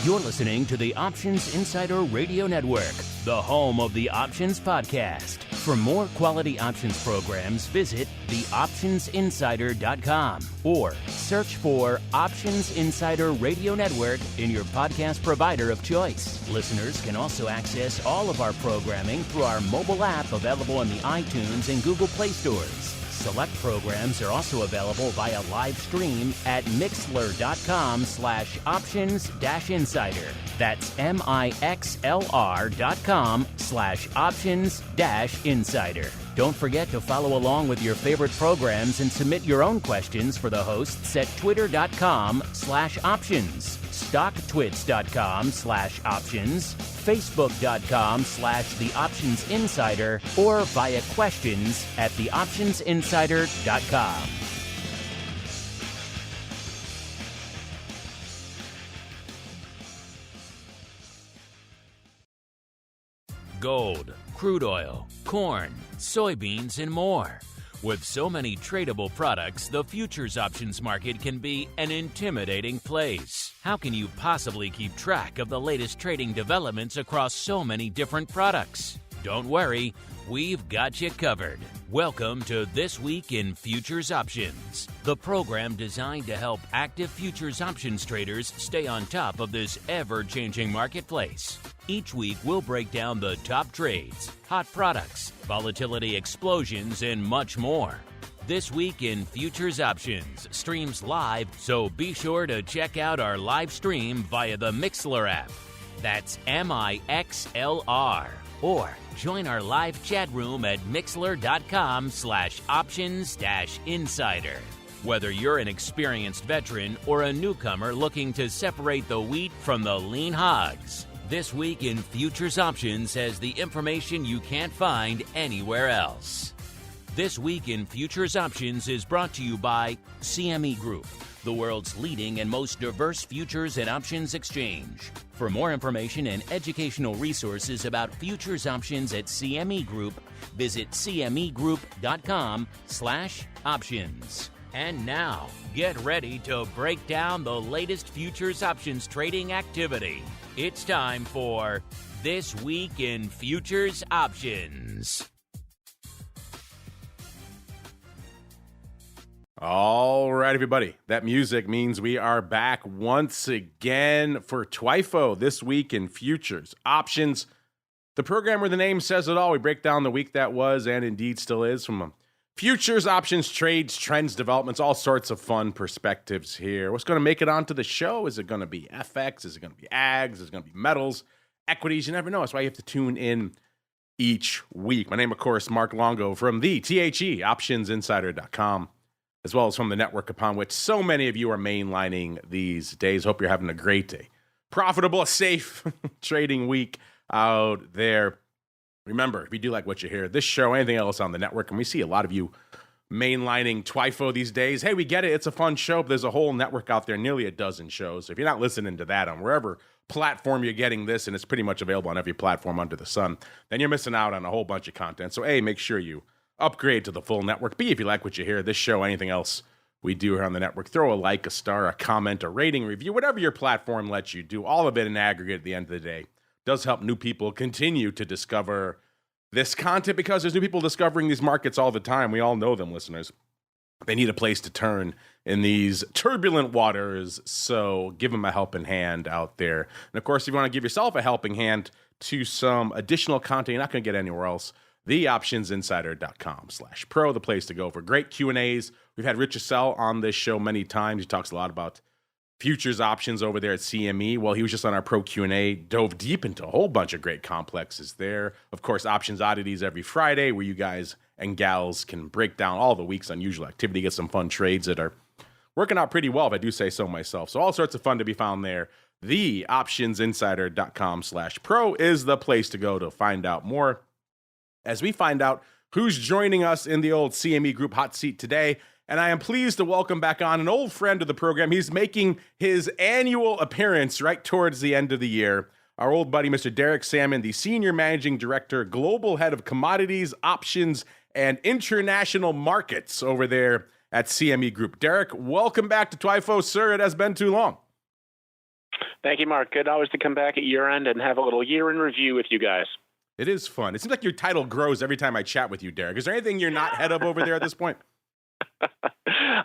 You're listening to the Options Insider Radio Network, the home of the Options Podcast. For more quality options programs, visit theoptionsinsider.com or search for Options Insider Radio Network in your podcast provider of choice. Listeners can also access all of our programming through our mobile app available in the iTunes and Google Play stores. Select programs are also available via live stream at mixlr.com/options-insider. That's mixlr.com/options-insider. Don't forget to follow along with your favorite programs and submit your own questions for the hosts at twitter.com/options, stocktwits.com/options, facebook.com/theoptionsinsider, or via questions at theoptionsinsider.com. Gold, crude oil, corn, soybeans, and more. With so many tradable products, the futures options market can be an intimidating place. How can you possibly keep track of the latest trading developments across so many different products? Don't worry, we've got you covered. Welcome to This Week in Futures Options, the program designed to help active futures options traders stay on top of this ever-changing marketplace. Each week, we'll break down the top trades, hot products, volatility explosions, and much more. This Week in Futures Options streams live, so be sure to check out our live stream via the Mixlr app. That's MIXLR. Or join our live chat room at mixlr.com/options-insider. Whether you're an experienced veteran or a newcomer looking to separate the wheat from the lean hogs, This Week in Futures Options has the information you can't find anywhere else. This Week in Futures Options is brought to you by CME Group, the world's leading and most diverse futures and options exchange. For more information and educational resources about futures options at CME Group, visit cmegroup.com/options. And now, get ready to break down the latest futures options trading activity. It's time for This Week in Futures Options. All right, everybody. That music means we are back once again for TWIFO, This Week in Futures Options. The program where the name says it all. We break down the week that was and indeed still is from futures, options, trades, trends, developments, all sorts of fun perspectives here. What's going to make it onto the show? Is it going to be FX? Is it going to be ags? Is it going to be metals, equities? You never know. That's why you have to tune in each week. My name, of course, Mark Longo from the THE, optionsinsider.com, as well as from the network upon which so many of you are mainlining these days. Hope you're having a great day. Profitable, safe trading week out there. Remember, if you do like what you hear, this show, anything else on the network, and we see a lot of you mainlining TWIFO these days. Hey, we get it. It's a fun show. But there's a whole network out there, nearly a dozen shows. So if you're not listening to that on wherever platform you're getting this, and it's pretty much available on every platform under the sun, then you're missing out on a whole bunch of content. So A, make sure you upgrade to the full network. B, if you like what you hear, this show, anything else we do here on the network, throw a like, a star, a comment, a rating, review, whatever your platform lets you do. All of it in aggregate at the end of the day does help new people continue to discover this content, because there's new people discovering these markets all the time. We all know them, listeners. They need a place to turn in these turbulent waters, so give them a helping hand out there. And of course, if you want to give yourself a helping hand to some additional content you're not going to get anywhere else, theoptionsinsider.com/pro, the place to go for great Q&As. We've had Rich Assell on this show many times. He talks a lot about futures options over there at CME. Well, he was just on our Pro Q&A, dove deep into a whole bunch of great complexes there. Of course, Options Oddities every Friday, where you guys and gals can break down all the week's unusual activity, get some fun trades that are working out pretty well, if I do say so myself. So all sorts of fun to be found there. theoptionsinsider.com/pro is the place to go to find out more, as we find out who's joining us in the old CME Group hot seat today. And I am pleased to welcome back on an old friend of the program. He's making his annual appearance right towards the end of the year. Our old buddy, Mr. Derek Sammann, the Senior Managing Director, Global Head of Commodities, Options, and International Markets over there at CME Group. Derek, welcome back to TWIFO, sir. It has been too long. Thank you, Mark. Good always to come back at year end and have a little year in review with you guys. It is fun. It seems like your title grows every time I chat with you, Derek. Is there anything you're not head of over there at this point?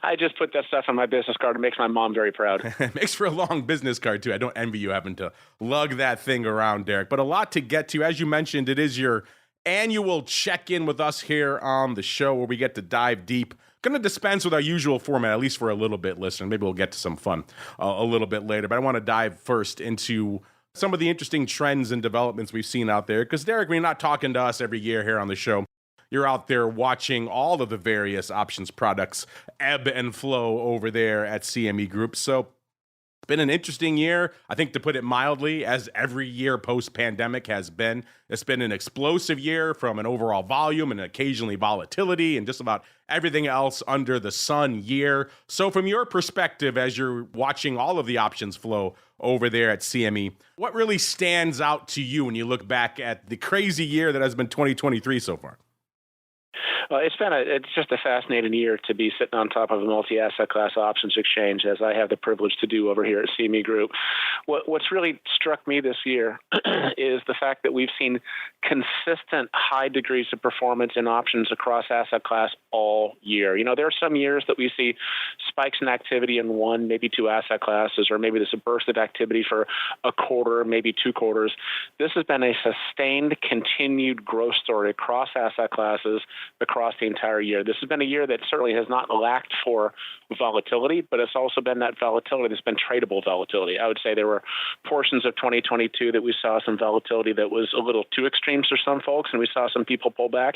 I just put that stuff on my business card. It makes my mom very proud. It makes for a long business card, too. I don't envy you having to lug that thing around, Derek. But a lot to get to. As you mentioned, it is your annual check-in with us here on the show where we get to dive deep. Going to dispense with our usual format, at least for a little bit, listener. Maybe we'll get to some fun a little bit later. But I want to dive first into some of the interesting trends and developments we've seen out there. Because, Derek, when you're not talking to us every year here on the show, you're out there watching all of the various options products ebb and flow over there at CME Group. So it's been an interesting year, I think, to put it mildly, as every year post-pandemic has been. It's been an explosive year from an overall volume and occasionally volatility and just about everything else under the sun year. So from your perspective, as you're watching all of the options flow over there at CME, what really stands out to you when you look back at the crazy year that has been 2023 so far? Well, it's just a fascinating year to be sitting on top of a multi-asset class options exchange, as I have the privilege to do over here at CME Group. What's really struck me this year is the fact that we've seen consistent high degrees of performance in options across asset class all year. You know, there are some years that we see spikes in activity in one, maybe two asset classes, or maybe there's a burst of activity for a quarter, maybe 2 quarters. This has been a sustained, continued growth story across asset classes, across the entire year. This has been a year that certainly has not lacked for volatility, but it's also been that volatility that's been tradable volatility. I would say there were portions of 2022 that we saw some volatility that was a little too extreme for some folks, and we saw some people pull back.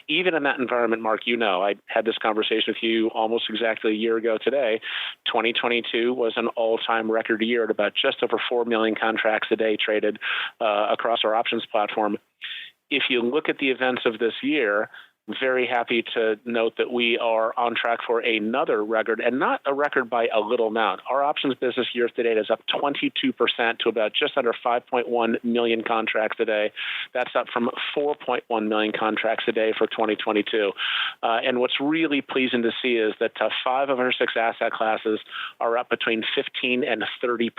Even in that environment, Mark, you know, I had this conversation with you almost exactly a year ago today. 2022 was an all-time record year at about just over 4 million contracts a day traded across our options platform. If you look at the events of this year, very happy to note that we are on track for another record, and not a record by a little amount. Our options business year to date is up 22% to about just under 5.1 million contracts a day. That's up from 4.1 million contracts a day for 2022. And what's really pleasing to see is that 5 of our 6 asset classes are up between 15 and 30%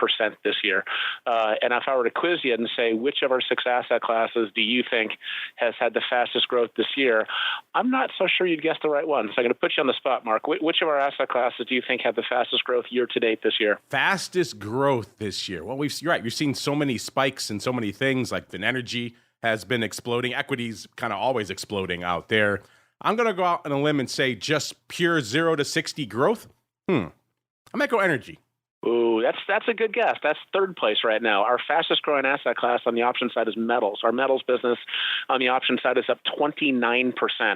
this year. And if I were to quiz you and say, which of our 6 asset classes do you think has had the fastest growth this year? I'm not so sure you'd guess the right one. So I'm going to put you on the spot, Mark. Which of our asset classes do you think had the fastest growth year to date this year? Fastest growth this year. Well, you're right. We've seen so many spikes and so many things, like the energy has been exploding. Equities kind of always exploding out there. I'm going to go out on a limb and say just pure 0 to 60 growth. I might go energy. Ooh, that's a good guess. That's third place right now. Our fastest growing asset class on the option side is metals. Our metals business on the option side is up 29%.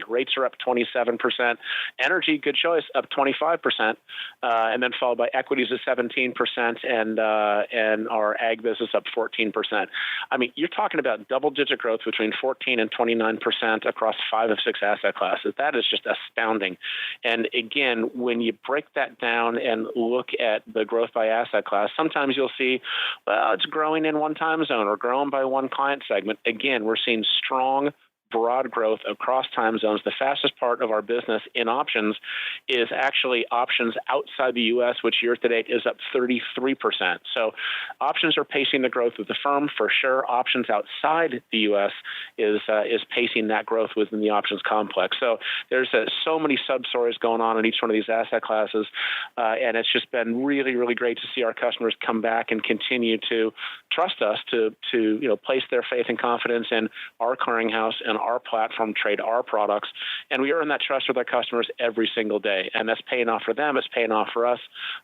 Rates are up 27%. Energy, good choice, up 25%. And then followed by equities at 17% and our ag business up 14%. I mean, you're talking about double-digit growth between 14 and 29% across 5 of 6 asset classes. That is just astounding. And again, when you break that down and look at the growth by asset class, sometimes you'll see, well, it's growing in one time zone or growing by one client segment. Again, we're seeing strong, broad growth across time zones. The fastest part of our business in options is actually options outside the U.S., which year to date is up 33%. So options are pacing the growth of the firm for sure. Options outside the U.S. is pacing that growth within the options complex. So there's so many sub-stories going on in each one of these asset classes, and it's just been really, really great to see our customers come back and continue to trust us to place their faith and confidence in our clearinghouse and our platform, trade our products, and we earn that trust with our customers every single day. And that's paying off for them, it's paying off for us.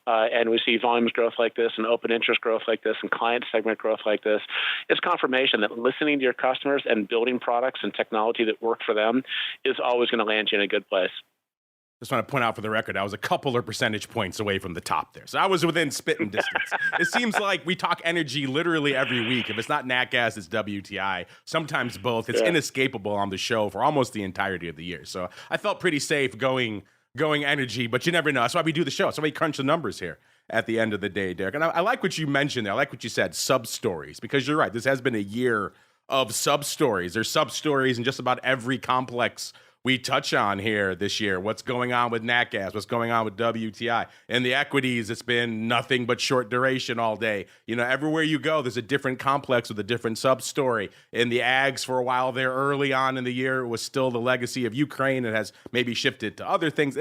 And we see volumes growth like this and open interest growth like this and client segment growth like this. It's confirmation that listening to your customers and building products and technology that work for them is always going to land you in a good place. Just want to point out for the record, I was a couple of percentage points away from the top there. So I was within spitting distance. It seems like we talk energy literally every week. If it's not nat gas, it's WTI. Sometimes both. It's inescapable on the show for almost the entirety of the year. So I felt pretty safe going energy, but you never know. That's why we do the show. That's why we crunch the numbers here at the end of the day, Derek. And I like what you mentioned there. I like what you said, sub-stories, because you're right. This has been a year of sub-stories. There's sub-stories in just about every complex we touch on here this year. What's going on with nat gas? What's going on with WTI? In the equities, it's been nothing but short duration all day. Everywhere you go, there's a different complex with a different sub-story. In the ags, for a while there early on in the year, it was still the legacy of Ukraine. It has maybe shifted to other things.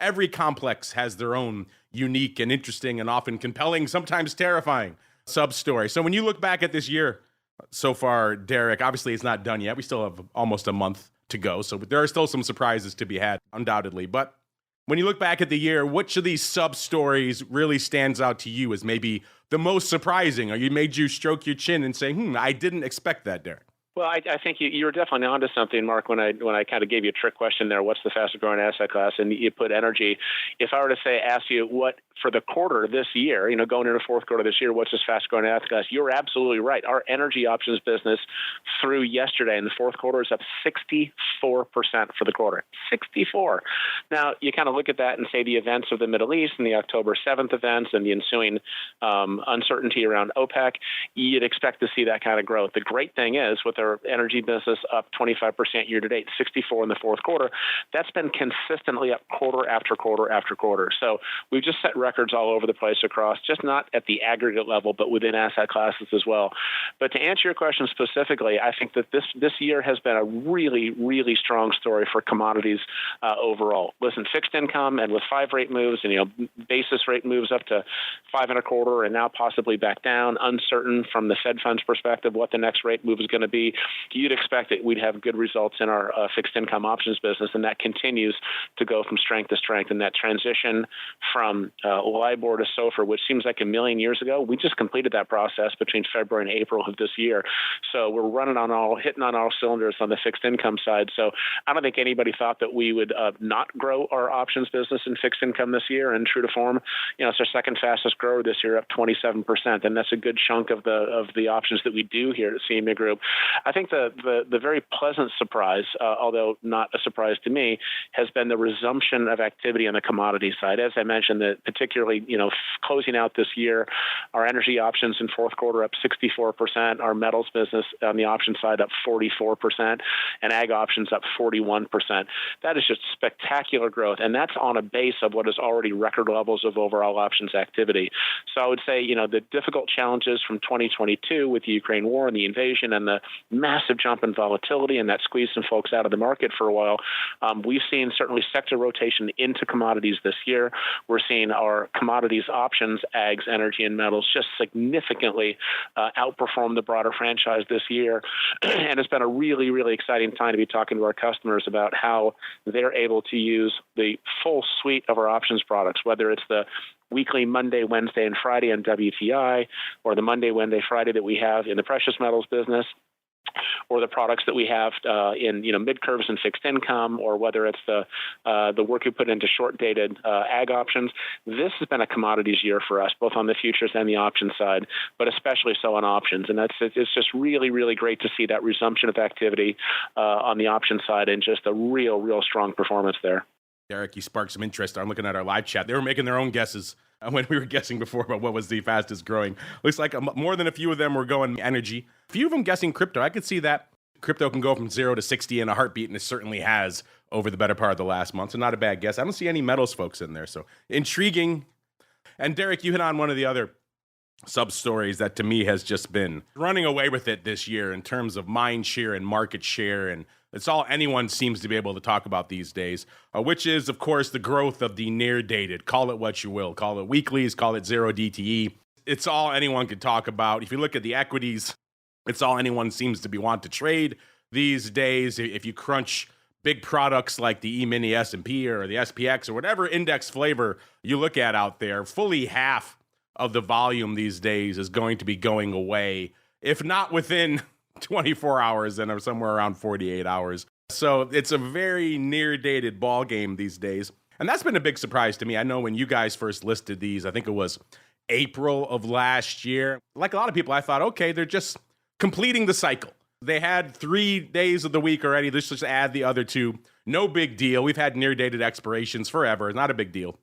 Every complex has their own unique and interesting and often compelling, sometimes terrifying sub-story. So when you look back at this year so far, Derek, obviously it's not done yet. We still have almost a month to go. So there are still some surprises to be had, undoubtedly. But when you look back at the year, which of these sub-stories really stands out to you as maybe the most surprising? Or made you stroke your chin and say, I didn't expect that, Derek? Well, I think you were definitely onto something, Mark, when I kind of gave you a trick question there. What's the fastest growing asset class? And you put energy. If I were to ask you what for the quarter this year, going into the fourth quarter this year, what's this fastest growing asset class? You're absolutely right. Our energy options business through yesterday in the fourth quarter is up 64% for the quarter. 64. Now, you kind of look at that and say the events of the Middle East and the October 7th events and the ensuing uncertainty around OPEC, you'd expect to see that kind of growth. The great thing is with our energy business up 25% year to date, 64 in the fourth quarter, that's been consistently up quarter after quarter after quarter. So we've just set records all over the place across, just not at the aggregate level, but within asset classes as well. But to answer your question specifically, I think that this year has been a really, really strong story for commodities overall. Listen, fixed income and with 5 rate moves and basis rate moves up to 5.25 and now possibly back down, uncertain from the Fed funds perspective what the next rate move is going to be. You'd expect that we'd have good results in our fixed income options business, and that continues to go from strength to strength. And that transition from LIBOR to SOFR, which seems like a million years ago, we just completed that process between February and April of this year. So we're hitting on all cylinders on the fixed income side. So I don't think anybody thought that we would not grow our options business in fixed income this year. And true to form, it's our second fastest grower this year, up 27%, and that's a good chunk of the options that we do here at CME Group. I think the very pleasant surprise, although not a surprise to me, has been the resumption of activity on the commodity side. As I mentioned, that particularly, closing out this year, our energy options in fourth quarter up 64%, our metals business on the option side up 44%, and ag options up 41%. That is just spectacular growth, and that's on a base of what is already record levels of overall options activity. So I would say, the difficult challenges from 2022 with the Ukraine war and the invasion and the massive jump in volatility and that squeezed some folks out of the market for a while. We've seen certainly sector rotation into commodities this year. We're seeing our commodities options, ags, energy, and metals just significantly outperform the broader franchise this year. And it's been a really, really exciting time to be talking to our customers about how they're able to use the full suite of our options products, whether it's the weekly Monday, Wednesday, and Friday on WTI, or the Monday, Wednesday, Friday that we have in the precious metals business, or the products that we have in mid curves and fixed income, or whether it's the work we put into short dated ag options. This has been a commodities year for us, both on the futures and the options side, but especially so on options. And it's just really, really great to see that resumption of activity on the options side and just a real strong performance there. Derek, you sparked some interest. I'm looking at our live chat. They were making their own guesses when we were guessing before about what was the fastest growing. Looks like more than a few of them were going energy. A few of them guessing crypto. I could see that crypto can go from 0 to 60 in a heartbeat, and it certainly has over the better part of the last month. So not a bad guess. I don't see any metals folks in there. So intriguing. And Derek, you hit on one of the other sub-stories that to me has just been running away with it this year in terms of mind share and market share, and it's all anyone seems to be able to talk about these days, which is, of course, the growth of the near-dated. Call it what you will. Call it weeklies, call it zero DTE. It's all anyone could talk about. If you look at the equities, it's all anyone seems to be want to trade these days. If you crunch big products like the E-mini S&P or the SPX or whatever index flavor you look at out there, fully half of the volume these days is going to be going away, if not within 24 hours and somewhere around 48 hours. So it's a very near-dated ball game these days. And that's been a big surprise to me. I know when you guys first listed these, I think it was April of last year. Like a lot of people, I thought, okay, they're just completing the cycle. They had 3 days of the week already. Let's just add the other 2. No big deal. We've had near-dated expirations forever. It's not a big deal.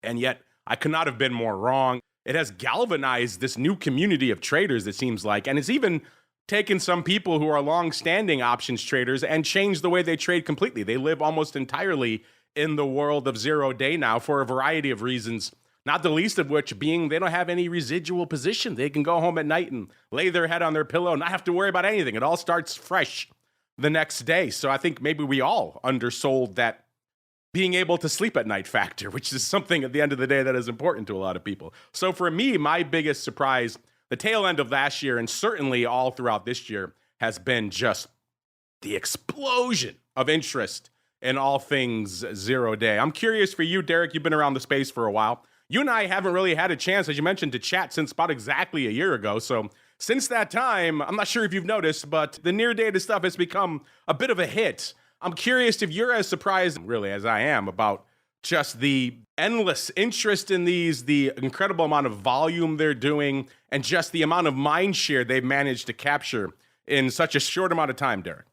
And yet, I could not have been more wrong. It has galvanized this new community of traders, it seems like. And it's even taken some people who are long-standing options traders and changed the way they trade completely. They live almost entirely in the world of 0 day now for a variety of reasons, not the least of which being they don't have any residual position. They can go home at night and lay their head on their pillow and not have to worry about anything. It all starts fresh the next day. So I think maybe we all undersold that being able to sleep at night factor, which is something at the end of the day that is important to a lot of people. So for me, my biggest surprise, the tail end of last year and certainly all throughout this year, has been just the explosion of interest in all things 0 day. I'm curious for you, Derek, you've been around the space for a while. You and I haven't really had a chance, as you mentioned, to chat since about exactly a year ago. So since that time, I'm not sure if you've noticed, but the near-dated stuff has become a bit of a hit. I'm curious if you're as surprised, really, as I am about just the endless interest in these, the incredible amount of volume they're doing, and just the amount of mind share they've managed to capture in such a short amount of time, Derek.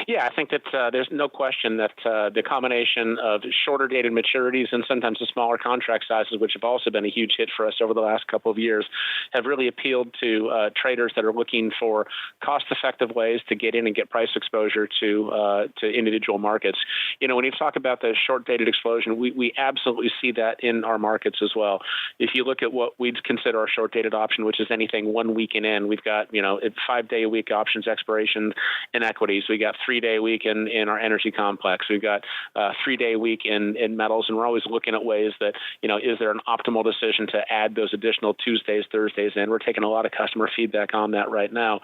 Yeah, I think that there's no question that the combination of shorter dated maturities and sometimes the smaller contract sizes, which have also been a huge hit for us over the last couple of years, have really appealed to traders that are looking for cost-effective ways to get in and get price exposure to individual markets. You know, when you talk about the short-dated explosion, we absolutely see that in our markets as well. If you look at what we'd consider our short-dated option, which is anything 1 week in, we've got 5-day-a-week options expiration in equities. We got 3-day week in our energy complex. We've got 3-day week in metals, and we're always looking at ways that, is there an optimal decision to add those additional Tuesdays, Thursdays in? We're taking a lot of customer feedback on that right now.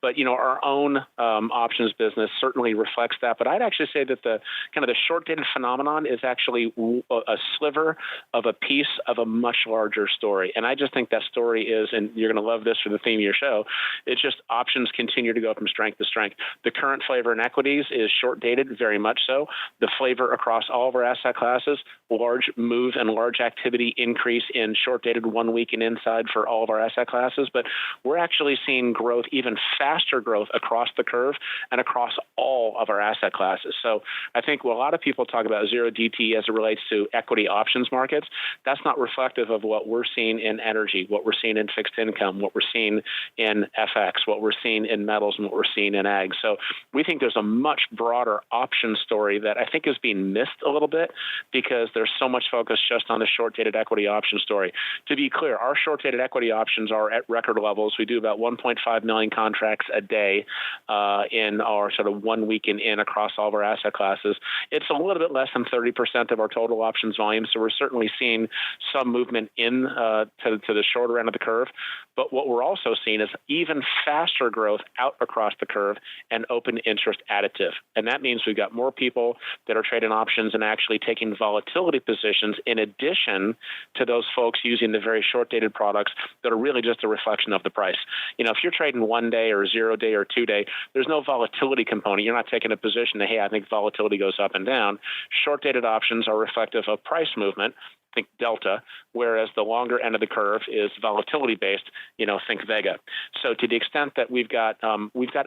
But, our own options business certainly reflects that. But I'd actually say that the kind of the short-dated phenomenon is actually a sliver of a piece of a much larger story. And I just think that story is, and you're going to love this for the theme of your show, it's just options continue to go from strength to strength. The current flavor in equities is short-dated, very much so. The flavor across all of our asset classes, large move and large activity increase in short-dated 1 week and inside for all of our asset classes. But we're actually seeing growth, even faster growth across the curve and across all of our asset classes. So I think when a lot of people talk about zero DT as it relates to equity options markets, that's not reflective of what we're seeing in energy, what we're seeing in fixed income, what we're seeing in FX, what we're seeing in metals, and what we're seeing in ag. So we think there's a much broader option story that I think is being missed a little bit because there's so much focus just on the short-dated equity option story. To be clear, our short-dated equity options are at record levels. We do about 1.5 million contracts a day in our sort of 1 week in across all of our asset classes. It's a little bit less than 30% of our total options volume, so we're certainly seeing some movement in to the shorter end of the curve. But what we're also seeing is even faster growth out across the curve and open interest additive. And that means we've got more people that are trading options and actually taking volatility positions in addition to those folks using the very short-dated products that are really just a reflection of the price. If you're trading 1 day or 0 day or 2 day, there's no volatility component. You're not taking a position that, hey, I think volatility goes up and down. Short-dated options are reflective of price movement. Think delta, whereas the longer end of the curve is volatility-based, think vega. So to the extent that we've got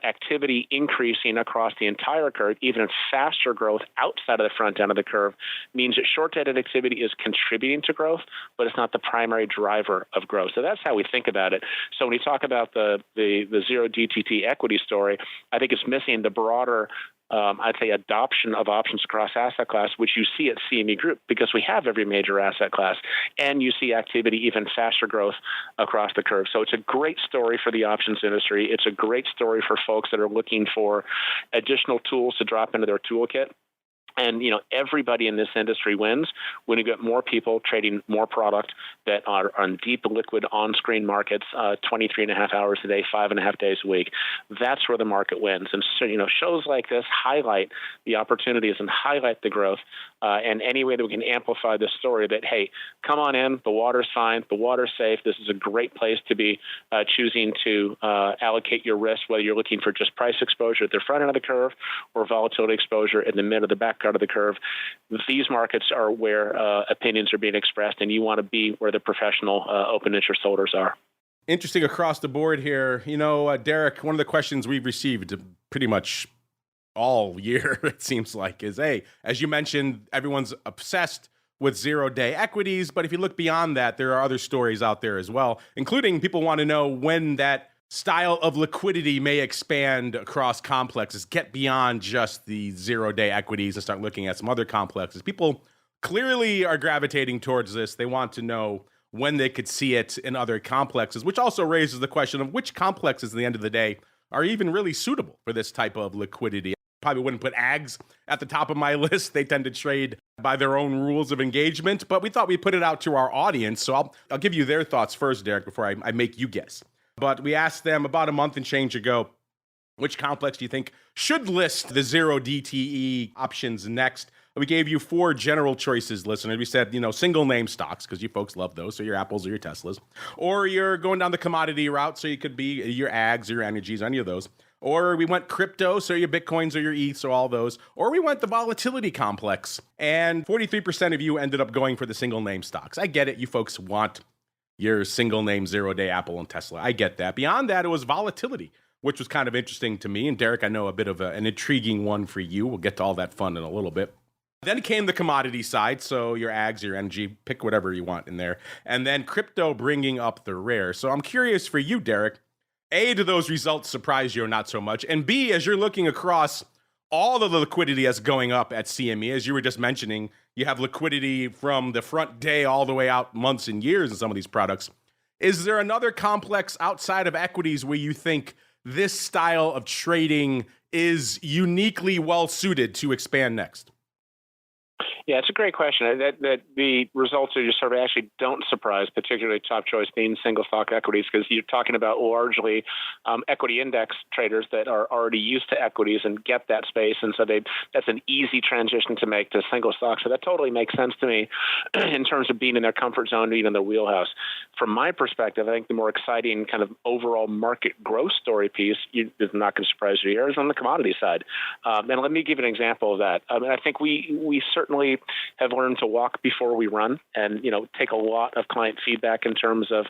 activity increasing across the entire curve, even faster growth outside of the front end of the curve means that short-dated activity is contributing to growth, but it's not the primary driver of growth. So that's how we think about it. So when you talk about the zero DTT equity story, I think it's missing the broader I'd say adoption of options across asset class, which you see at CME Group because we have every major asset class, and you see activity even faster growth across the curve. So it's a great story for the options industry. It's a great story for folks that are looking for additional tools to drop into their toolkit. And, everybody in this industry wins when you get more people trading more product that are on deep liquid on-screen markets, 23 and a half hours a day, 5.5 days a week. That's where the market wins. And so, shows like this highlight the opportunities and highlight the growth. And any way that we can amplify this story that, hey, come on in, the water's fine, the water's safe. This is a great place to be choosing to allocate your risk, whether you're looking for just price exposure at the front end of the curve or volatility exposure in the mid or the back part of the curve. These markets are where opinions are being expressed, and you want to be where the professional open interest holders are. Interesting across the board here. Derek, one of the questions we've received pretty much all year, it seems like, is, hey, as you mentioned, everyone's obsessed with 0 day equities. But if you look beyond that, there are other stories out there as well, including people want to know when that style of liquidity may expand across complexes, get beyond just the zero-day equities and start looking at some other complexes. People clearly are gravitating towards this. They want to know when they could see it in other complexes, which also raises the question of which complexes at the end of the day are even really suitable for this type of liquidity. Probably wouldn't put ags at the top of my list. They tend to trade by their own rules of engagement, but we thought we'd put it out to our audience. So I'll give you their thoughts first, Derek, before I make you guess. But we asked them about a month and change ago, which complex do you think should list the zero DTE options next? We gave you 4 general choices, listeners. We said, single name stocks, because you folks love those, so your Apples or your Teslas. Or you're going down the commodity route, so you could be your ags or your energies, any of those. Or we went crypto, so your Bitcoins or your ETH, so all those. Or we went the volatility complex, and 43% of you ended up going for the single name stocks. I get it. You folks want your single name zero-day Apple and Tesla. I get that. Beyond that, it was volatility, which was kind of interesting to me. And Derek, I know a bit of an intriguing one for you. We'll get to all that fun in a little bit. Then came the commodity side, so your ags, your energy, pick whatever you want in there. And then crypto bringing up the rear. So I'm curious for you, Derek, A, do those results surprise you or not so much? And B, as you're looking across all of the liquidity that's going up at CME, as you were just mentioning, you have liquidity from the front day all the way out months and years in some of these products. Is there another complex outside of equities where you think this style of trading is uniquely well suited to expand next? Yeah, it's a great question. That the results are just sort of actually don't surprise, particularly top choice being single stock equities, because you're talking about largely equity index traders that are already used to equities and get that space, and so that's an easy transition to make to single stock. So that totally makes sense to me in terms of being in their comfort zone, being in their wheelhouse. From my perspective, I think the more exciting kind of overall market growth story piece is not going to surprise you here is on the commodity side. And let me give you an example of that. I think we certainly have learned to walk before we run, and take a lot of client feedback in terms of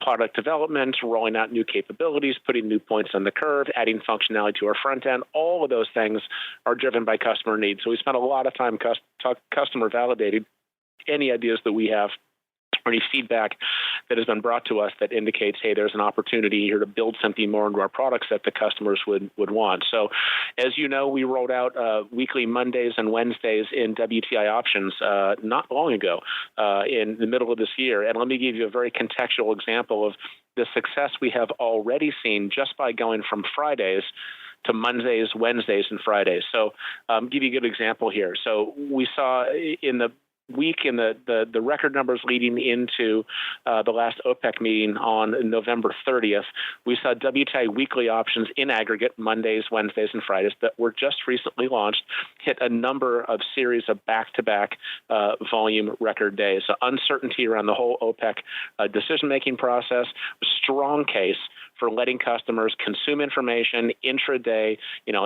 product development, rolling out new capabilities, putting new points on the curve, adding functionality to our front end. All of those things are driven by customer needs. So we spent a lot of time customer validating any ideas that we have or any feedback that has been brought to us that indicates, hey, there's an opportunity here to build something more into our products that the customers would want. So as you know, we rolled out weekly Mondays and Wednesdays in WTI options not long ago in the middle of this year. And let me give you a very contextual example of the success we have already seen just by going from Fridays to Mondays, Wednesdays, and Fridays. So give you a good example here. So we saw in the week in the record numbers leading into the last OPEC meeting on November 30th, we saw WTI weekly options in aggregate, Mondays, Wednesdays, and Fridays, that were just recently launched, hit a number of series of back-to-back volume record days. So uncertainty around the whole OPEC decision-making process, strong case for letting customers consume information intraday,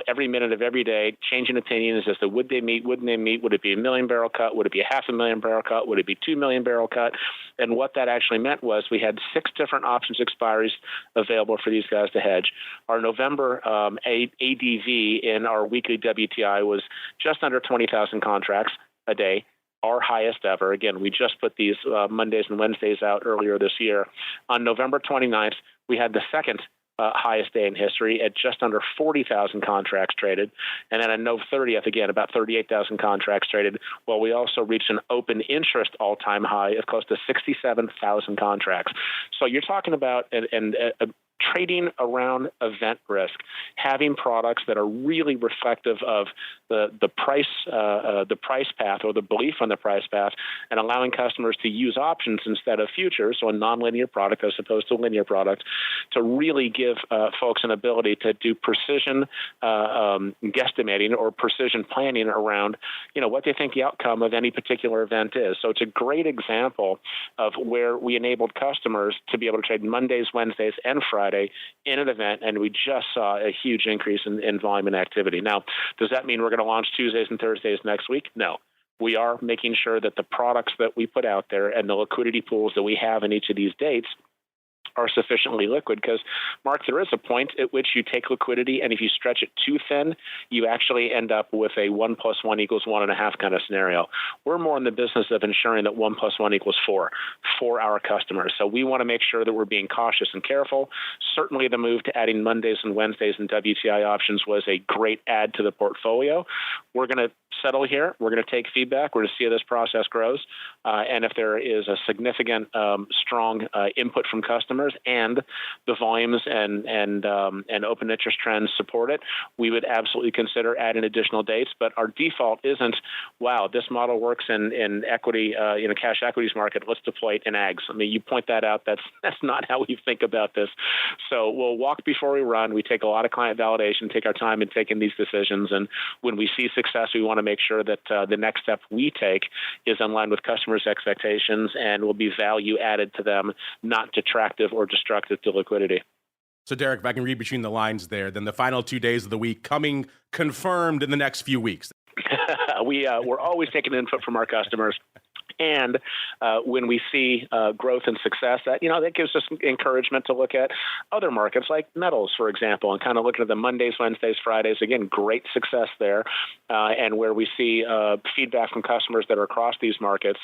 every minute of every day, changing opinions as to would they meet, wouldn't they meet, would it be a 1 million barrel cut, would it be a 500,000 barrel cut, would it be 2 million barrel cut? And what that actually meant was we had 6 different options expiries available for these guys to hedge. Our November ADV in our weekly WTI was just under 20,000 contracts a day, our highest ever. Again, we just put these Mondays and Wednesdays out earlier this year. On November 29th, we had the second highest day in history at just under 40,000 contracts traded. And then on November 30th, again, about 38,000 contracts traded, while we also reached an open interest all-time high of close to 67,000 contracts. So you're talking about trading around event risk, having products that are really reflective of the price path or the belief on the price path, and allowing customers to use options instead of futures, so a nonlinear product as opposed to a linear product, to really give folks an ability to do precision guesstimating or precision planning around what they think the outcome of any particular event is. So it's a great example of where we enabled customers to be able to trade Mondays, Wednesdays, and Fridays in an event, and we just saw a huge increase in volume and activity. Now, does that mean we're going to launch Tuesdays and Thursdays next week? No. We are making sure that the products that we put out there and the liquidity pools that we have in each of these dates are sufficiently liquid. Because, Mark, there is a point at which you take liquidity, and if you stretch it too thin, you actually end up with a 1 + 1 = 1.5 kind of scenario. We're more in the business of ensuring that 1 + 1 = 4 for our customers. So we want to make sure that we're being cautious and careful. Certainly the move to adding Mondays and Wednesdays and WTI options was a great add to the portfolio. We're going to settle here. We're going to take feedback. We're going to see how this process grows. And if there is a significant, strong input from customers and the volumes and open interest trends support it, we would absolutely consider adding additional dates. But our default isn't, wow, this model works in equity, cash equities market. Let's deploy it in ags. I mean, you point that out. That's not how we think about this. So we'll walk before we run. We take a lot of client validation, take our time in taking these decisions. And when we see success, we want to make sure that the next step we take is in line with customers' expectations and will be value added to them, not detractive or destructive to liquidity. So, Derek, if I can read between the lines there, then the final 2 days of the week coming confirmed in the next few weeks. We're always taking input from our customers. And when we see growth and success, that gives us encouragement to look at other markets like metals, for example, and kind of looking at the Mondays, Wednesdays, Fridays. Again, great success there. And where we see feedback from customers that are across these markets,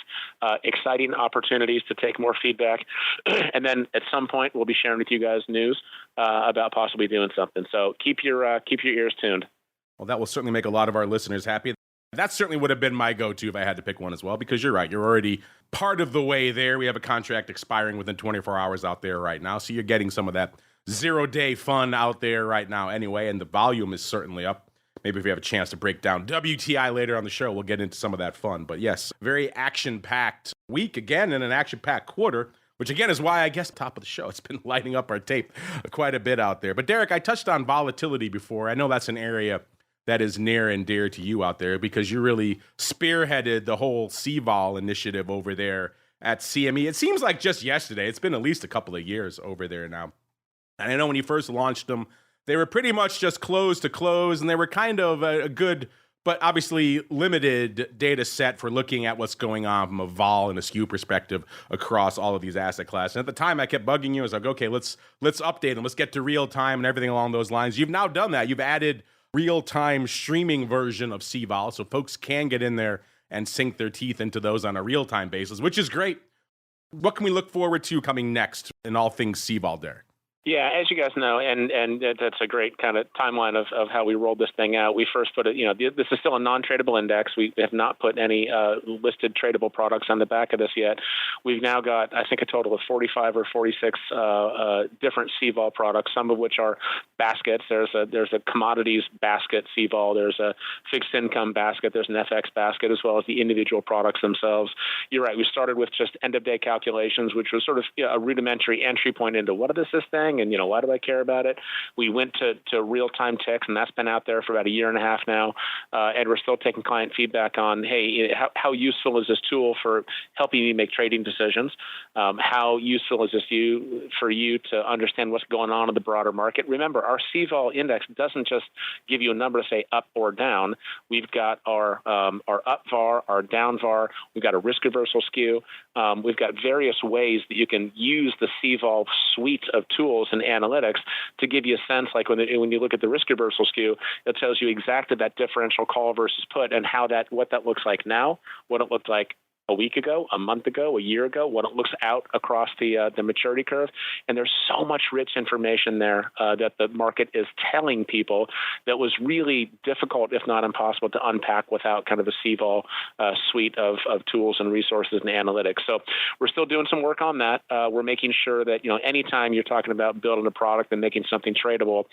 exciting opportunities to take more feedback. And then at some point, we'll be sharing with you guys news about possibly doing something. So keep your ears tuned. Well, that will certainly make a lot of our listeners happy. That certainly would have been my go-to if I had to pick one as well, because you're right. You're already part of the way there. We have a contract expiring within 24 hours out there right now. So you're getting some of that 0-day fun out there right now anyway, and the volume is certainly up. Maybe if we have a chance to break down WTI later on the show, we'll get into some of that fun. But yes, very action-packed week again and an action-packed quarter, which again is why I guess top of the show, it's been lighting up our tape quite a bit out there. But Derek, I touched on volatility before. I know that's an area that is near and dear to you out there because you really spearheaded the whole CVOL initiative over there at CME. It seems like just yesterday. It's been at least a couple of years over there now. And I know when you first launched them, they were pretty much just close to close, and they were kind of a good but obviously limited data set for looking at what's going on from a vol and a skew perspective across all of these asset classes. And at the time, I kept bugging you. I was like, okay, let's update them. Let's get to real time and everything along those lines. You've now done that. You've added real-time streaming version of CVOL, so folks can get in there and sink their teeth into those on a real-time basis, which is great. What can we look forward to coming next in all things CVOL, Derek? Yeah, as you guys know, and that's a great kind of timeline of how we rolled this thing out. We first put it, this is still a non-tradable index. We have not put any listed tradable products on the back of this yet. We've now got, I think, a total of 45 or 46 different CVOL products, some of which are baskets. There's a commodities basket CVOL. There's a fixed income basket. There's an FX basket, as well as the individual products themselves. You're right. We started with just end-of-day calculations, which was sort of a rudimentary entry point into what is this thing, and why do I care about it? We went to real-time ticks, and that's been out there for about a year and a half now, and we're still taking client feedback on, hey, how useful is this tool for helping me make trading decisions? How useful is this for you to understand what's going on in the broader market? Remember, our CVOL index doesn't just give you a number to say up or down. We've got our up VAR, our down VAR. We've got a risk reversal skew. We've got various ways that you can use the CVOL suite of tools and analytics to give you a sense, like when you look at the risk reversal skew, it tells you exactly that differential call versus put and what that looks like now, what it looked like a week ago, a month ago, a year ago, what it looks out across the maturity curve. And there's so much rich information there that the market is telling people that was really difficult, if not impossible, to unpack without kind of a CVOL suite of tools and resources and analytics. So we're still doing some work on that. We're making sure that, anytime you're talking about building a product and making something tradable,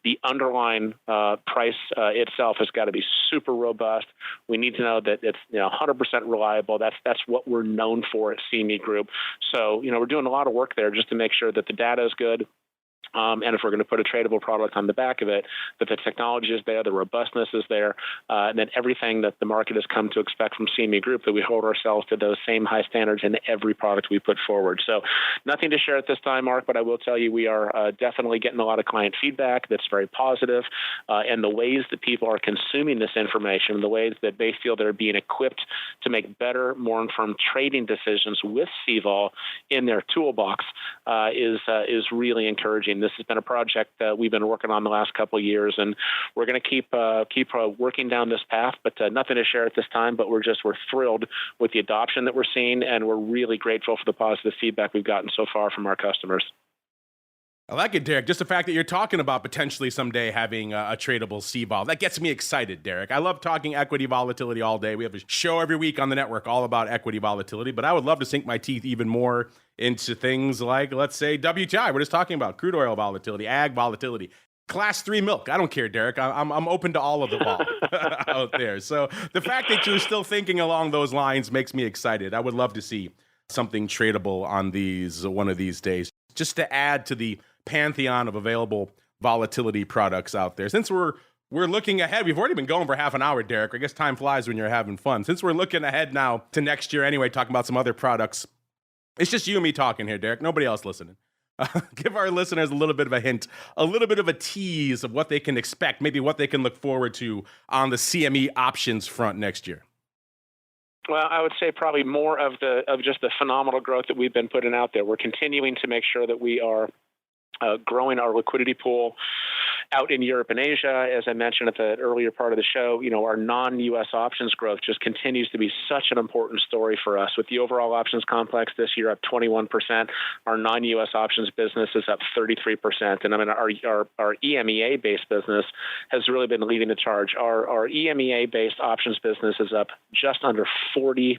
the underlying price itself has got to be super robust. We need to know that it's 100% reliable. That's what we're known for at CME Group. So, we're doing a lot of work there just to make sure that the data is good. And if we're going to put a tradable product on the back of it, that the technology is there, the robustness is there, and then everything that the market has come to expect from CME Group, that we hold ourselves to those same high standards in every product we put forward. So nothing to share at this time, Mark, but I will tell you we are definitely getting a lot of client feedback that's very positive, and the ways that people are consuming this information, the ways that they feel they're being equipped to make better, more informed trading decisions with CVOL in their toolbox is really encouraging. This has been a project that we've been working on the last couple of years, and we're going to keep working down this path, but nothing to share at this time. But we're thrilled with the adoption that we're seeing, and we're really grateful for the positive feedback we've gotten so far from our customers. I like it, Derek. Just the fact that you're talking about potentially someday having a tradable CVOL. That gets me excited, Derek. I love talking equity volatility all day. We have a show every week on the network all about equity volatility, but I would love to sink my teeth even more into things like, let's say, WTI. We're just talking about crude oil volatility, ag volatility, Class 3 milk. I don't care, Derek. I'm open to all of the ball out there. So the fact that you're still thinking along those lines makes me excited. I would love to see something tradable on these one of these days, just to add to the pantheon of available volatility products out there. Since we're looking ahead, we've already been going for half an hour, Derek. I guess time flies when you're having fun. Since we're looking ahead now to next year anyway, talking about some other products, it's just you and me talking here, Derek. Nobody else listening. Give our listeners a little bit of a hint, a little bit of a tease of what they can expect, maybe what they can look forward to on the CME options front next year. Well, I would say probably more of just the phenomenal growth that we've been putting out there. We're continuing to make sure that we are growing our liquidity pool out in Europe and Asia. As I mentioned at the earlier part of the show, our non-U.S. options growth just continues to be such an important story for us. With the overall options complex this year up 21%, our non-U.S. options business is up 33%. And I mean, our EMEA-based business has really been leading the charge. Our EMEA-based options business is up just under 40%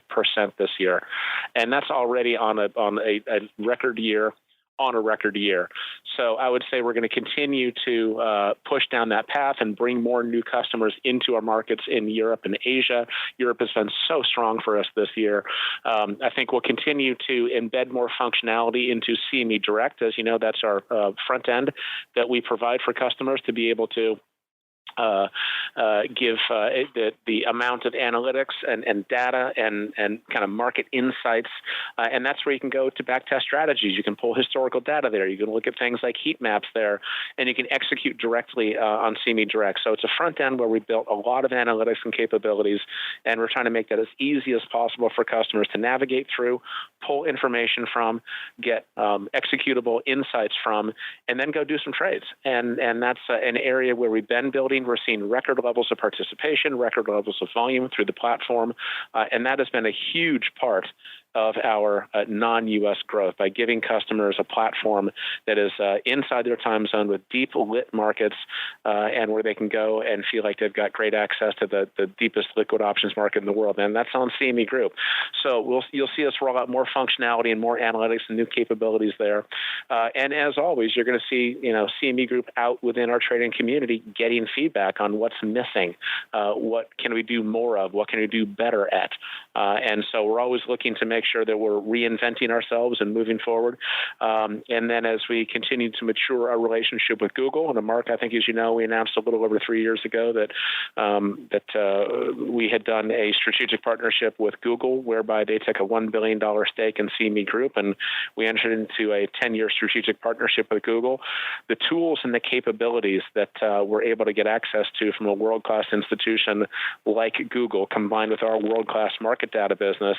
this year. And that's already on a record year. On a record year. So I would say we're going to continue to push down that path and bring more new customers into our markets in Europe and Asia. Europe has been so strong for us this year. I think we'll continue to embed more functionality into CME Direct. As you know, that's our front end that we provide for customers to be able to give the amount of analytics and data and kind of market insights. And that's where you can go to backtest strategies. You can pull historical data there. You can look at things like heat maps there, and you can execute directly on CME Direct. So it's a front end where we built a lot of analytics and capabilities, and we're trying to make that as easy as possible for customers to navigate through, pull information from, get executable insights from, and then go do some trades. And that's an area where we've been building. We're seeing record levels of participation, record levels of volume through the platform, and that has been a huge part of our non-U.S. growth by giving customers a platform that is inside their time zone with deep lit markets and where they can go and feel like they've got great access to the deepest liquid options market in the world. And that's on CME Group. So you'll see us roll out more functionality and more analytics and new capabilities there. And as always, you're going to see CME Group out within our trading community getting feedback on what's missing, what can we do more of, what can we do better at. And so we're always looking to make sure that we're reinventing ourselves and moving forward. And then as we continue to mature our relationship with Google, and Mark, I think as you know, we announced a little over 3 years ago that we had done a strategic partnership with Google, whereby they took a $1 billion stake in CME Group, and we entered into a 10-year strategic partnership with Google. The tools and the capabilities that we're able to get access to from a world-class institution like Google, combined with our world-class market data business,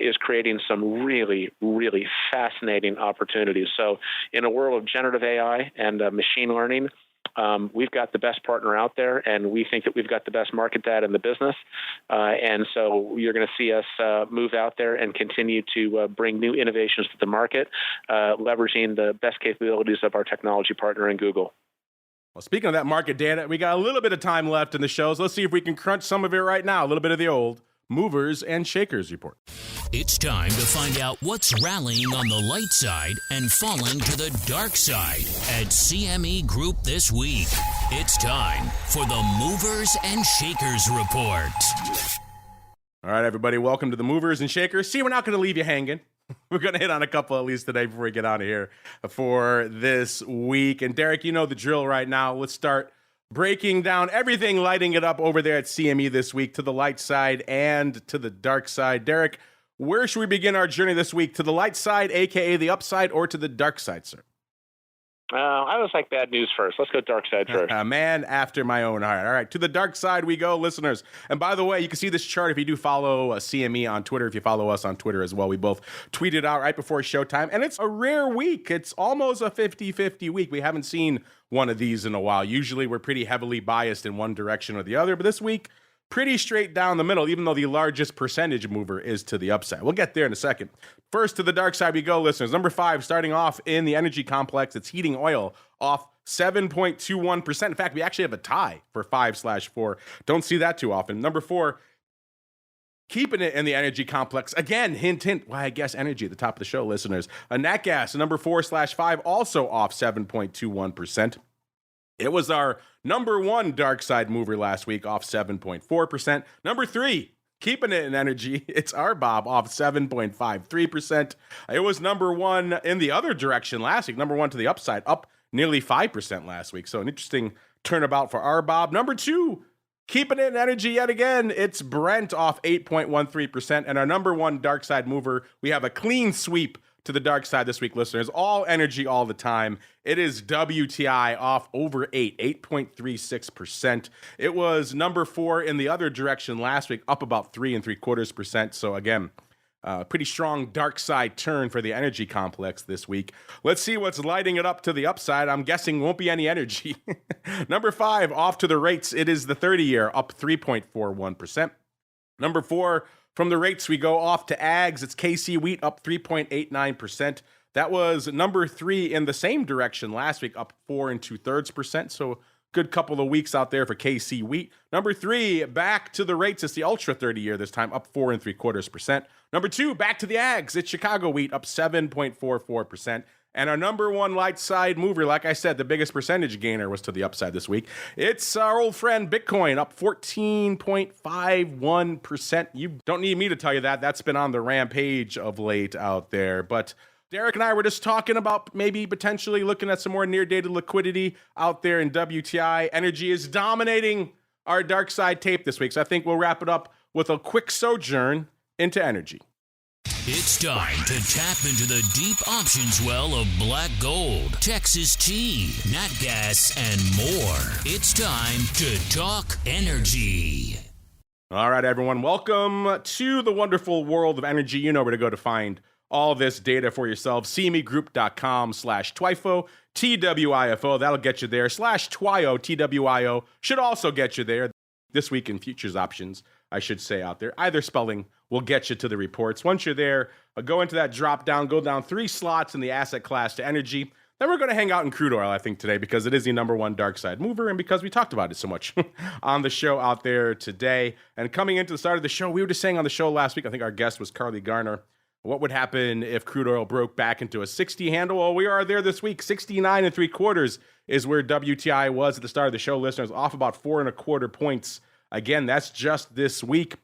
is creating some really, really fascinating opportunities. So in a world of generative AI and machine learning, we've got the best partner out there, and we think that we've got the best market data in the business. And so you're going to see us move out there and continue to bring new innovations to the market, leveraging the best capabilities of our technology partner in Google. Well, speaking of that market data, we got a little bit of time left in the show, so let's see if we can crunch some of it right now, a little bit of the old movers and shakers report. It's time to find out what's rallying on the light side and falling to the dark side at CME Group this week. It's time for the Movers and Shakers report. All right, everybody, welcome to the Movers and Shakers. See, we're not going to leave you hanging. We're going to hit on a couple at least today before we get out of here for this week. And Derek, you know the drill right now. Let's start breaking down everything, lighting it up over there at CME this week, to the light side and to the dark side. Derek, where should we begin our journey this week? To the light side, aka the upside, or to the dark side, sir? I always like bad news first. Let's go dark side first. A man after my own heart. All right, to the dark side we go, listeners. And by the way, you can see this chart if you do follow CME on Twitter, if you follow us on Twitter as well. We both tweeted out right before showtime, and it's a rare week. It's almost a 50-50 week. We haven't seen one of these in a while. Usually we're pretty heavily biased in one direction or the other, but this week, pretty straight down the middle, even though the largest percentage mover is to the upside. We'll get there in a second. First, to the dark side we go, listeners. Number 5, starting off in the energy complex, it's heating oil off 7.21%. In fact, we actually have a tie for 5/4. Don't see that too often. Number 4, keeping it in the energy complex. Again, hint, hint. Why, I guess energy at the top of the show, listeners. A nat gas, number 4/5, also off 7.21%. It was our number 1 dark side mover last week, off 7.4%. Number 3, keeping it in energy, it's RBOB, off 7.53%. It was number 1 in the other direction last week, number 1 to the upside, up nearly 5% last week. So an interesting turnabout for RBOB. Number 2, keeping it in energy yet again, it's Brent, off 8.13%. And our number 1 dark side mover, we have a clean sweep to the dark side this week, listeners. All energy all the time. It is WTI, off over 8.36%. It was number 4 in the other direction last week, up about 3.75%. So again, pretty strong dark side turn for the energy complex this week. Let's see what's lighting it up to the upside. I'm guessing won't be any energy. Number 5, off to the rates. It is the 30-year, up 3.41%. Number 4, from the rates, we go off to ags. It's KC wheat, up 3.89%. That was number 3 in the same direction last week, up 4.2%. So good couple of weeks out there for KC wheat. Number 3, back to the rates. It's the ultra 30-year this time, up 4.75%. Number 2, back to the ags. It's Chicago wheat, up 7.44%. And our number 1 light side mover, like I said, the biggest percentage gainer was to the upside this week. It's our old friend Bitcoin, up 14.51%. You don't need me to tell you that. That's been on the rampage of late out there. But Derek and I were just talking about maybe potentially looking at some more near-dated liquidity out there in WTI. Energy is dominating our dark side tape this week. So I think we'll wrap it up with a quick sojourn into energy. It's time to tap into the deep options well of black gold, Texas tea, nat gas, and more. It's time to talk energy. All right, everyone. Welcome to the wonderful world of energy. You know where to go to find all this data for yourself. CMEGroup.com/TWIFO, TWIFO. That'll get you there. /TWIO, TWIO. Should also get you there. This week in futures options, I should say out there. Either spelling will get you to the reports. Once you're there, go into that drop down, go down 3 slots in the asset class to energy. Then we're going to hang out in crude oil, I think, today, because it is the number 1 dark side mover and because we talked about it so much on the show out there today. And coming into the start of the show, we were just saying on the show last week, I think our guest was Carly Garner, what would happen if crude oil broke back into a 60 handle? Well, we are there this week. 69.75 is where WTI was at the start of the show, listeners, off about 4.25 points. Again, that's just this week.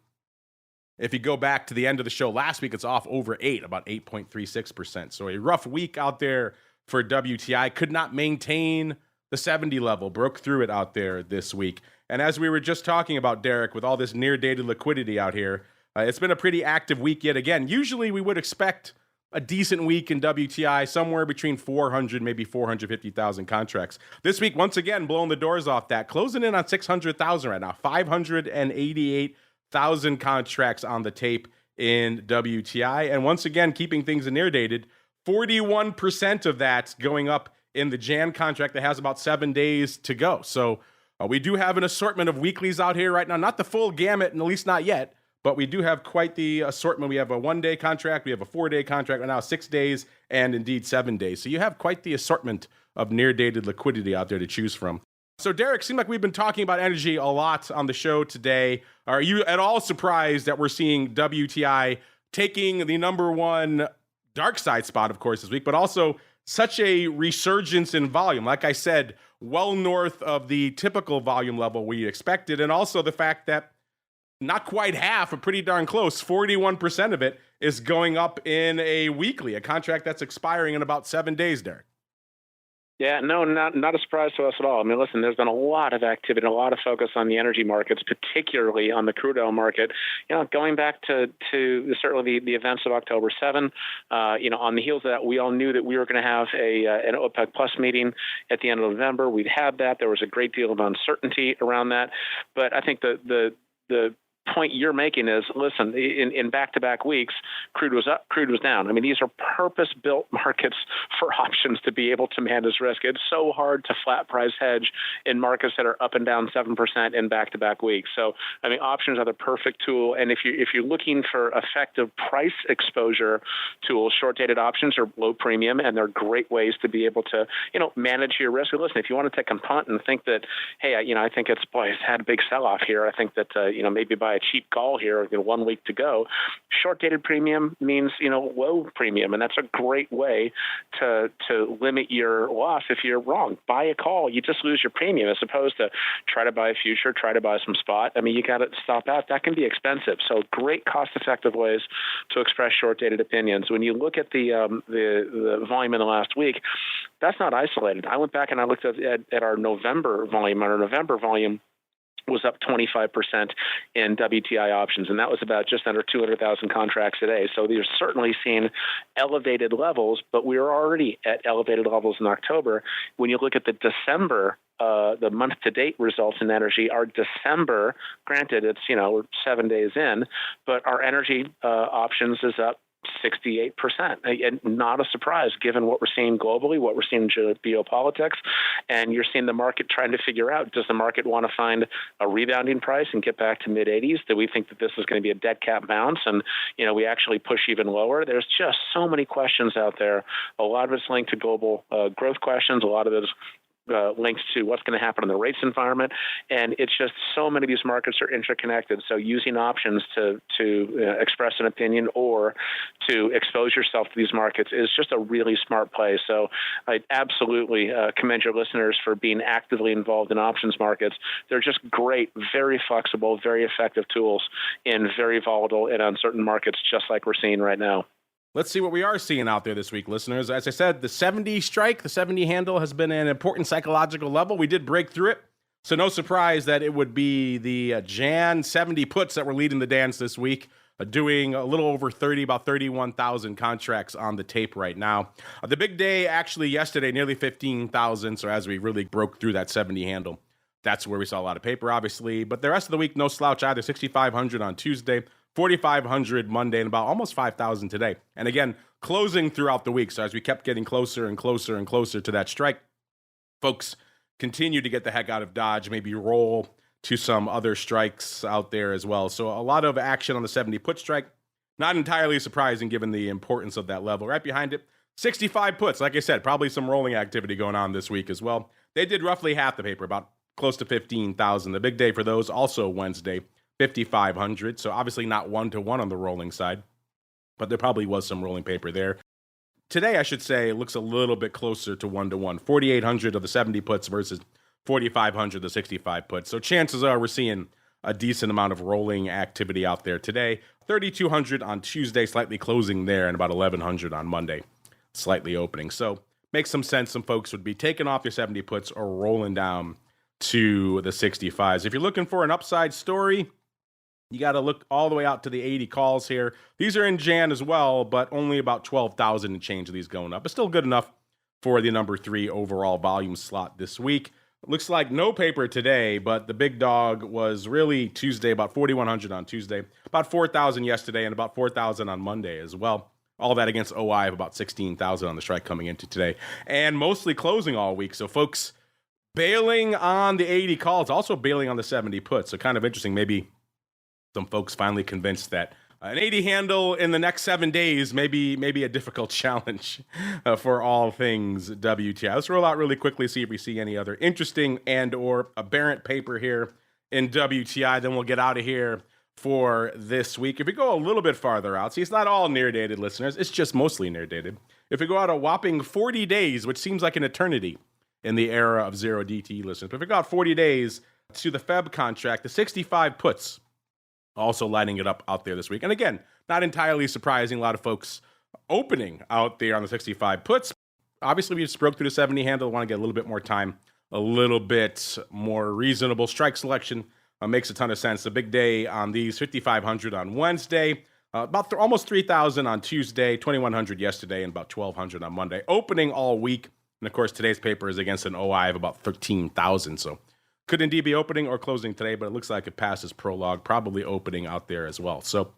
If you go back to the end of the show last week, it's off over 8, about 8.36%. So a rough week out there for WTI. Could not maintain the 70 level, broke through it out there this week. And as we were just talking about, Derek, with all this near-dated liquidity out here, it's been a pretty active week yet again. Usually we would expect a decent week in WTI, somewhere between 400, maybe 450,000 contracts. This week, once again, blowing the doors off that, closing in on 600,000 right now, 588,000 contracts on the tape in WTI. And once again, keeping things near dated, 41% of that going up in the Jan contract that has about 7 days to go. So we do have an assortment of weeklies out here right now, not the full gamut, and at least not yet. But we do have quite the assortment. We have a 1-day contract, we have a 4-day contract right now, 6 days, and indeed 7 days. So you have quite the assortment of near-dated liquidity out there to choose from. So Derek, seemed like we've been talking about energy a lot on the show today. Are you at all surprised that we're seeing WTI taking the number 1 dark side spot, of course, this week, but also such a resurgence in volume? Like I said, well north of the typical volume level we expected, and also the fact that not quite half, but pretty darn close. 41% of it is going up in a weekly, a contract that's expiring in about 7 days, Derek. Yeah, no, not a surprise to us at all. I mean, listen, there's been a lot of activity, a lot of focus on the energy markets, particularly on the crude oil market. Going back to certainly the events of October 7, on the heels of that, we all knew that we were going to have an OPEC Plus meeting at the end of November. We'd had that. There was a great deal of uncertainty around that. But I think the point you're making is, listen, in back-to-back weeks, crude was up, crude was down. I mean, these are purpose-built markets for options to be able to manage risk. It's so hard to flat price hedge in markets that are up and down 7% in back-to-back weeks. So, I mean, options are the perfect tool. And if you're looking for effective price exposure tools, short-dated options are low premium, and they're great ways to be able to, manage your risk. And listen, if you want to take a punt and think that, hey, I think it's had a big sell-off here. I think that, maybe buy a cheap call here, 1 week to go. Short-dated premium means, low premium, and that's a great way to limit your loss if you're wrong. Buy a call, you just lose your premium, as opposed to try to buy a future, try to buy some spot. I mean, you got to stop that. That can be expensive. So great cost-effective ways to express short-dated opinions. When you look at the volume in the last week, that's not isolated. I went back and I looked at our November volume. Our November volume was up 25% in WTI options, and that was about just under 200,000 contracts a day. So you're certainly seeing elevated levels, but we were already at elevated levels in October. When you look at the December, the month-to-date results in energy, our December, granted it's, we're 7 days in, but our energy options is up 68%. And not a surprise given what we're seeing globally, what we're seeing in geopolitics. And you're seeing the market trying to figure out, does the market want to find a rebounding price and get back to mid-80s? Do we think that this is going to be a dead cat bounce and, we actually push even lower? There's just so many questions out there. A lot of it's linked to global growth questions. A lot of it is links to what's going to happen in the rates environment. And it's just so many of these markets are interconnected. So using options to express an opinion or to expose yourself to these markets is just a really smart play. So I absolutely commend your listeners for being actively involved in options markets. They're just great, very flexible, very effective tools in very volatile and uncertain markets, just like we're seeing right now. Let's see what we are seeing out there this week, listeners. As I said, the 70 strike, the 70 handle has been an important psychological level. We did break through it, so no surprise that it would be the Jan 70 puts that were leading the dance this week, doing a little over 30, about 31,000 contracts on the tape right now. The big day actually yesterday, nearly 15,000, so as we really broke through that 70 handle, that's where we saw a lot of paper, obviously. But the rest of the week, no slouch either. 6,500 on Tuesday, 4,500 Monday, and about almost 5,000 today. And again, closing throughout the week. So as we kept getting closer and closer and closer to that strike, folks continue to get the heck out of Dodge, maybe roll to some other strikes out there as well. So a lot of action on the 70 put strike. Not entirely surprising given the importance of that level. Right behind it, 65 puts. Like I said, probably some rolling activity going on this week as well. They did roughly half the paper, about close to 15,000. The big day for those, also Wednesday, 5,500. So obviously not one-to-one on the rolling side, but there probably was some rolling paper there. Today, I should say, looks a little bit closer to one-to-one. 4,800 of the 70 puts versus 4,500 of the 65 puts. So chances are we're seeing a decent amount of rolling activity out there today. 3,200 on Tuesday, slightly closing there, and about 1,100 on Monday, slightly opening. So makes some sense. Some folks would be taking off your 70 puts or rolling down to the 65s. If you're looking for an upside story, you got to look all the way out to the 80 calls here. These are in Jan as well, but only about 12,000 and change of these going up. But still good enough for the number 3 overall volume slot this week. Looks like no paper today, but the big dog was really Tuesday, about 4,100 on Tuesday, about 4,000 yesterday, and about 4,000 on Monday as well. All that against OI of about 16,000 on the strike coming into today. And mostly closing all week. So folks bailing on the 80 calls, also bailing on the 70 puts. So kind of interesting. Maybe some folks finally convinced that an 80 handle in the next 7 days may be a difficult challenge for all things WTI. Let's roll out really quickly, see if we see any other interesting and or aberrant paper here in WTI. Then we'll get out of here for this week. If we go a little bit farther out, see, it's not all near-dated, listeners. It's just mostly near-dated. If we go out a whopping 40 days, which seems like an eternity in the era of zero DTE, listeners, but if we go out 40 days to the Feb contract, the 65 puts also lighting it up out there this week. And again, not entirely surprising. A lot of folks opening out there on the 65 puts. Obviously, we just broke through the 70 handle. I want to get a little bit more time, a little bit more reasonable strike selection. Makes a ton of sense. A big day on these, 5,500 on Wednesday, about almost 3,000 on Tuesday, 2,100 yesterday, and about 1,200 on Monday. Opening all week. And of course, today's paper is against an OI of about 13,000. So could indeed be opening or closing today, but it looks like it passes prologue, probably opening out there as well. So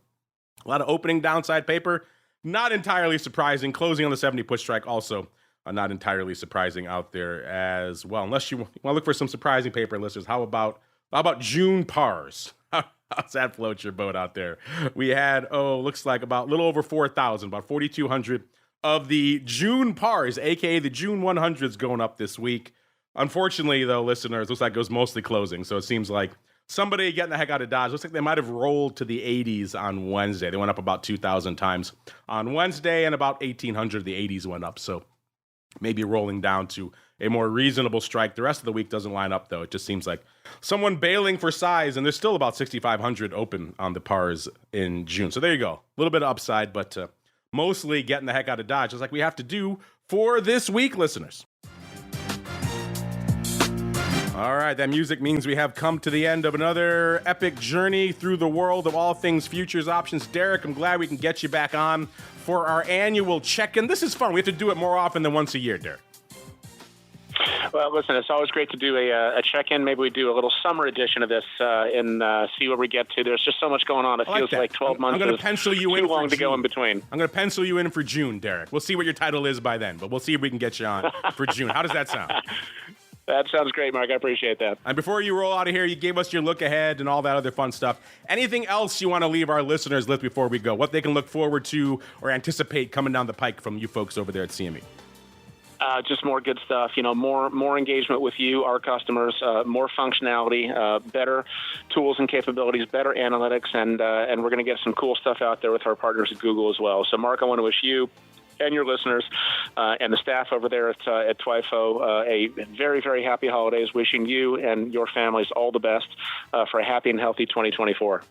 a lot of opening downside paper. Not entirely surprising. Closing on the 70 put strike also not entirely surprising out there as well. Unless you want to look for some surprising paper, listeners, how about June pars? How's that float your boat out there? We had, looks like about a little over 4,000, about 4,200 of the June pars, aka the June 100s going up this week. Unfortunately, though, listeners, looks like it was mostly closing. So it seems like somebody getting the heck out of Dodge. Looks like they might have rolled to the 80s on Wednesday. They went up about 2,000 times on Wednesday, and about 1,800 the 80s went up. So maybe rolling down to a more reasonable strike. The rest of the week doesn't line up, though. It just seems like someone bailing for size, and there's still about 6,500 open on the pars in June. So there you go. A little bit of upside, but mostly getting the heck out of Dodge, just like we have to do for this week, listeners. All right, that music means we have come to the end of another epic journey through the world of all things futures options. Derek, I'm glad we can get you back on for our annual check-in. This is fun. We have to do it more often than once a year, Derek. Well, listen, it's always great to do a check-in. Maybe we do a little summer edition of this and see where we get to. There's just so much going on. It feels like 12 months I'm going to pencil you in too long to go in between. I'm going to pencil you in for June, Derek. We'll see what your title is by then, but we'll see if we can get you on for June. How does that sound? That sounds great, Mark. I appreciate that. And before you roll out of here, you gave us your look ahead and all that other fun stuff. Anything else you want to leave our listeners with before we go? What they can look forward to or anticipate coming down the pike from you folks over there at CME? Just more good stuff, more engagement with you, our customers, more functionality, better tools and capabilities, better analytics, and we're going to get some cool stuff out there with our partners at Google as well. So, Mark, I want to wish you and your listeners and the staff over there at TWIFO a very, very happy holidays, wishing you and your families all the best for a happy and healthy 2024.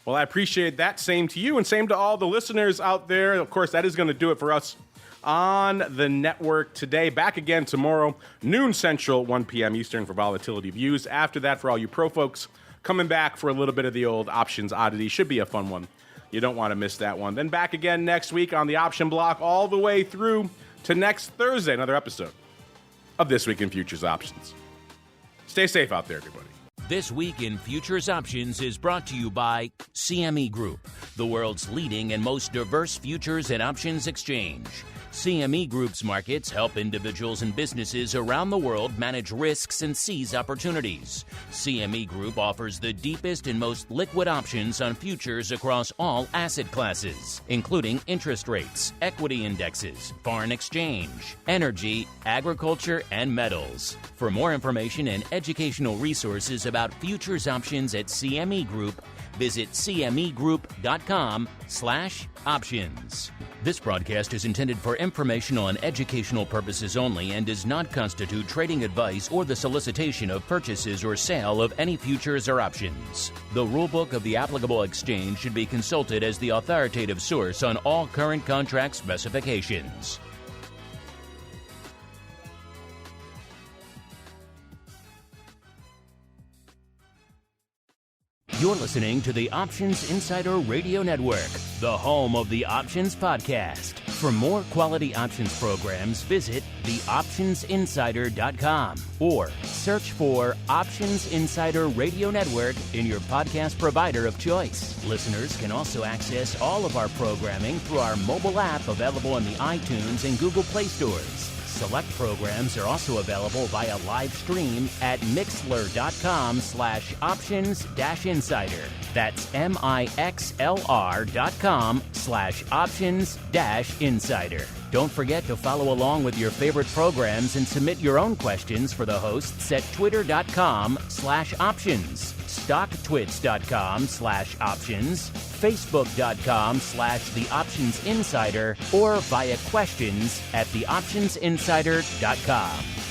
Well, I appreciate that. Same to you and same to all the listeners out there. Of course, that is going to do it for us on the network today. Back again tomorrow, noon Central, 1 p.m. Eastern for Volatility Views. After that, for all you pro folks, coming back for a little bit of the old options oddity. Should be a fun one. You don't want to miss that one. Then back again next week on the option block all the way through to next Thursday, another episode of This Week in Futures Options. Stay safe out there, everybody. This Week in Futures Options is brought to you by CME Group, the world's leading and most diverse futures and options exchange. CME Group's markets help individuals and businesses around the world manage risks and seize opportunities. CME Group offers the deepest and most liquid options on futures across all asset classes, including interest rates, equity indexes, foreign exchange, energy, agriculture, and metals. For more information and educational resources about futures options at CME Group, visit cmegroup.com/options. This broadcast is intended for informational and educational purposes only and does not constitute trading advice or the solicitation of purchases or sale of any futures or options. The rulebook of the applicable exchange should be consulted as the authoritative source on all current contract specifications. You're listening to the Options Insider Radio Network, the home of the Options Podcast. For more quality options programs, visit theoptionsinsider.com or search for Options Insider Radio Network in your podcast provider of choice. Listeners can also access all of our programming through our mobile app available in the iTunes and Google Play stores. Select programs are also available via live stream at mixlr.com/options-insider. That's mixlr.com/options-insider. Don't forget to follow along with your favorite programs and submit your own questions for the hosts at twitter.com/options, stocktwits.com/options, facebook.com/theoptionsinsider, or via questions at theoptionsinsider.com.